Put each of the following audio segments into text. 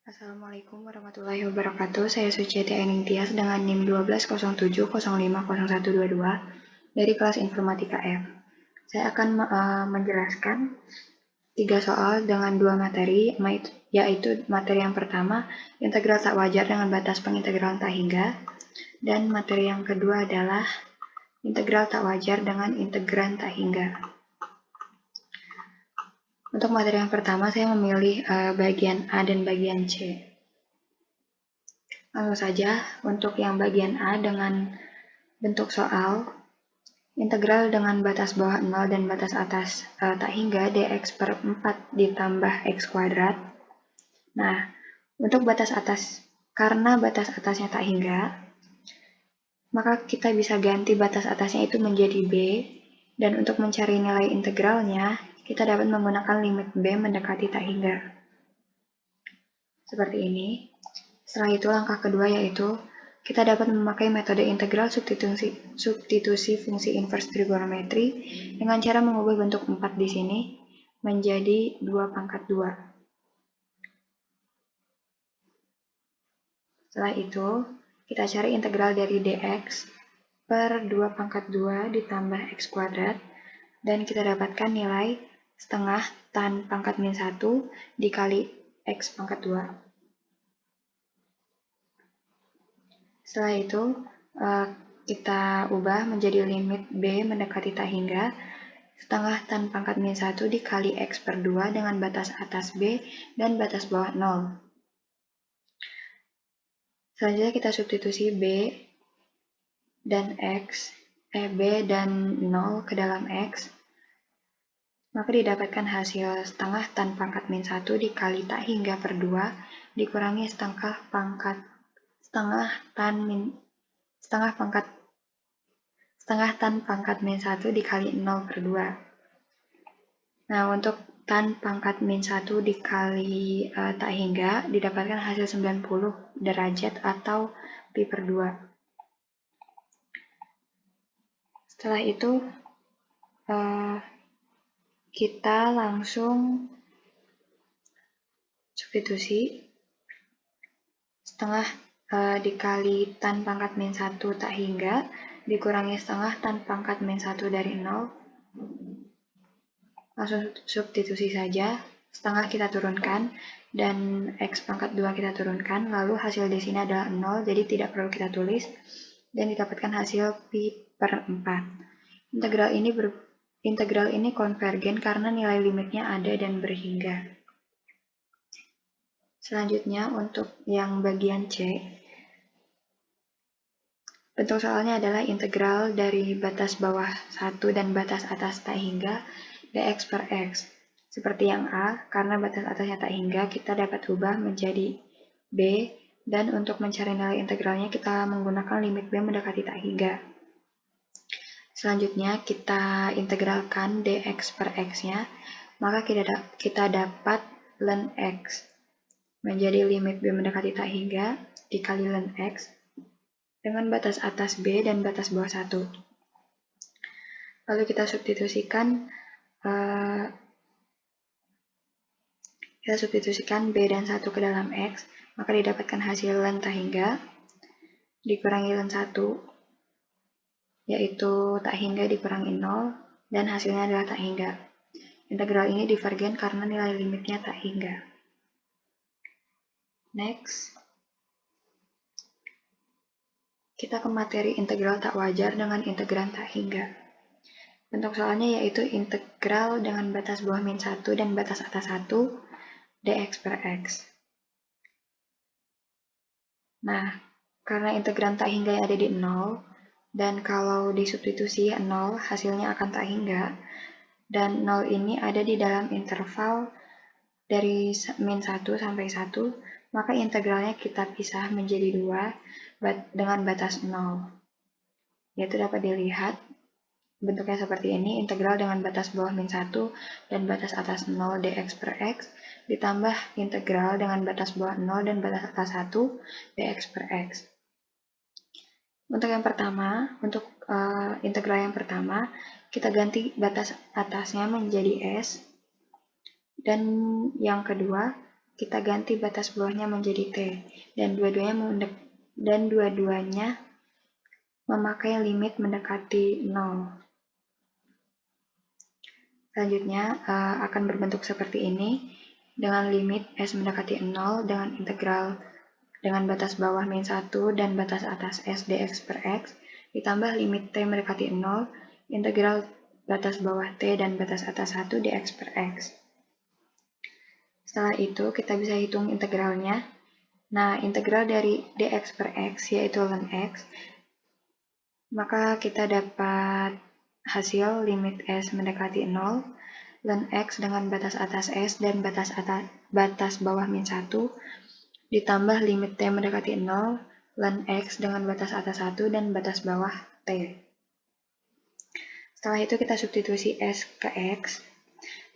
Assalamualaikum warahmatullahi wabarakatuh. Saya Suciati Aining Tias dengan NIM 1207050122 dari kelas Informatika F. Saya akan menjelaskan 3 soal dengan 2 materi, yaitu materi yang pertama, integral tak wajar dengan batas pengintegralan tak hingga, dan materi yang kedua adalah integral tak wajar dengan integran tak hingga. Untuk materi yang pertama, saya memilih bagian A dan bagian C. Langsung saja, untuk yang bagian A dengan bentuk soal, integral dengan batas bawah 0 dan batas atas tak hingga dx per 4 ditambah x kuadrat. Nah, untuk batas atas, karena batas atasnya tak hingga, maka kita bisa ganti batas atasnya itu menjadi b, dan untuk mencari nilai integralnya, kita dapat menggunakan limit b mendekati tak hingga. Seperti ini. Setelah itu, langkah kedua yaitu kita dapat memakai metode integral substitusi fungsi inverse trigonometri dengan cara mengubah bentuk 4 di sini menjadi 2/2. Setelah itu, kita cari integral dari dx per 2/2 ditambah x kuadrat, dan kita dapatkan nilai setengah tan pangkat min 1 dikali x pangkat 2. Setelah itu, kita ubah menjadi limit b mendekati tak hingga, setengah tan pangkat min 1 dikali x per 2 dengan batas atas b dan batas bawah 0. Selanjutnya kita substitusi b dan b dan 0 ke dalam x, maka didapatkan hasil setengah tan pangkat min 1 dikali tak hingga per 2 dikurangi setengah tan pangkat min 1 dikali 0 per 2. Nah, untuk tan pangkat min 1 dikali tak hingga didapatkan hasil 90 derajat atau pi per 2. Setelah itu, kita langsung substitusi setengah dikali tan pangkat min 1 tak hingga dikurangi setengah tan pangkat min 1 dari 0. Langsung substitusi saja, setengah kita turunkan dan x pangkat 2 kita turunkan, lalu hasil di sini adalah 0, jadi tidak perlu kita tulis, dan didapatkan hasil pi per 4. Integral ini konvergen karena nilai limitnya ada dan berhingga. Selanjutnya, untuk yang bagian C, bentuk soalnya adalah integral dari batas bawah 1 dan batas atas tak hingga dx per x. Seperti yang A, karena batas atasnya tak hingga, kita dapat ubah menjadi b, dan untuk mencari nilai integralnya kita menggunakan limit b mendekati tak hingga. Selanjutnya, kita integralkan dx per x-nya, maka kita dapat ln x menjadi limit b mendekati tak hingga dikali ln x dengan batas atas b dan batas bawah 1. Lalu kita substitusikan b dan 1 ke dalam x, maka didapatkan hasil ln tak hingga dikurangi ln 1, yaitu tak hingga dikurangi 0, dan hasilnya adalah tak hingga. Integral ini divergen karena nilai limitnya tak hingga. Next, kita ke materi integral tak wajar dengan integran tak hingga. Bentuk soalnya yaitu integral dengan batas bawah min 1 dan batas atas 1 dx per x. Nah, karena integran tak hingga yang ada di 0, dan kalau disubstitusi 0 hasilnya akan tak hingga, dan 0 ini ada di dalam interval dari min 1 sampai 1, maka integralnya kita pisah menjadi 2 dengan batas 0. Yaitu dapat dilihat bentuknya seperti ini, integral dengan batas bawah min 1 dan batas atas 0 dx per x ditambah integral dengan batas bawah 0 dan batas atas 1 dx per x. Untuk yang pertama, untuk integral yang pertama, kita ganti batas atasnya menjadi s, dan yang kedua, kita ganti batas bawahnya menjadi T, dan dua-duanya memakai limit mendekati 0. Selanjutnya akan berbentuk seperti ini, dengan limit S mendekati 0 dengan integral dengan batas bawah min 1 dan batas atas S dx per X, ditambah limit T mendekati 0, integral batas bawah T dan batas atas 1 dx per X. Setelah itu, kita bisa hitung integralnya. Nah, integral dari dx per X yaitu ln X, maka kita dapat hasil limit S mendekati 0, ln X dengan batas atas S dan batas bawah min 1, ditambah limit T mendekati 0, ln X dengan batas atas 1 dan batas bawah T. Setelah itu kita substitusi S ke X,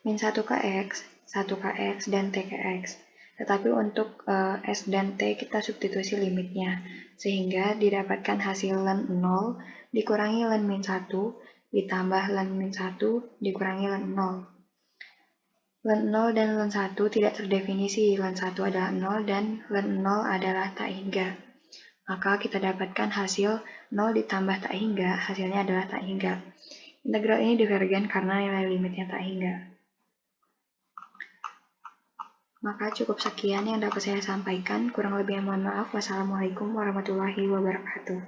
min 1 ke X, 1 ke X, dan T ke X. Tetapi untuk S dan T kita substitusi limitnya, sehingga didapatkan hasil ln 0 dikurangi ln min 1, ditambah ln min 1 dikurangi ln 0. Ln 0 dan ln 1 tidak terdefinisi, ln 1 adalah 0 dan ln 0 adalah tak hingga. Maka kita dapatkan hasil 0 ditambah tak hingga, hasilnya adalah tak hingga. Integral ini divergen karena nilai limitnya tak hingga. Maka cukup sekian yang dapat saya sampaikan, kurang lebihnya mohon maaf. Wassalamualaikum warahmatullahi wabarakatuh.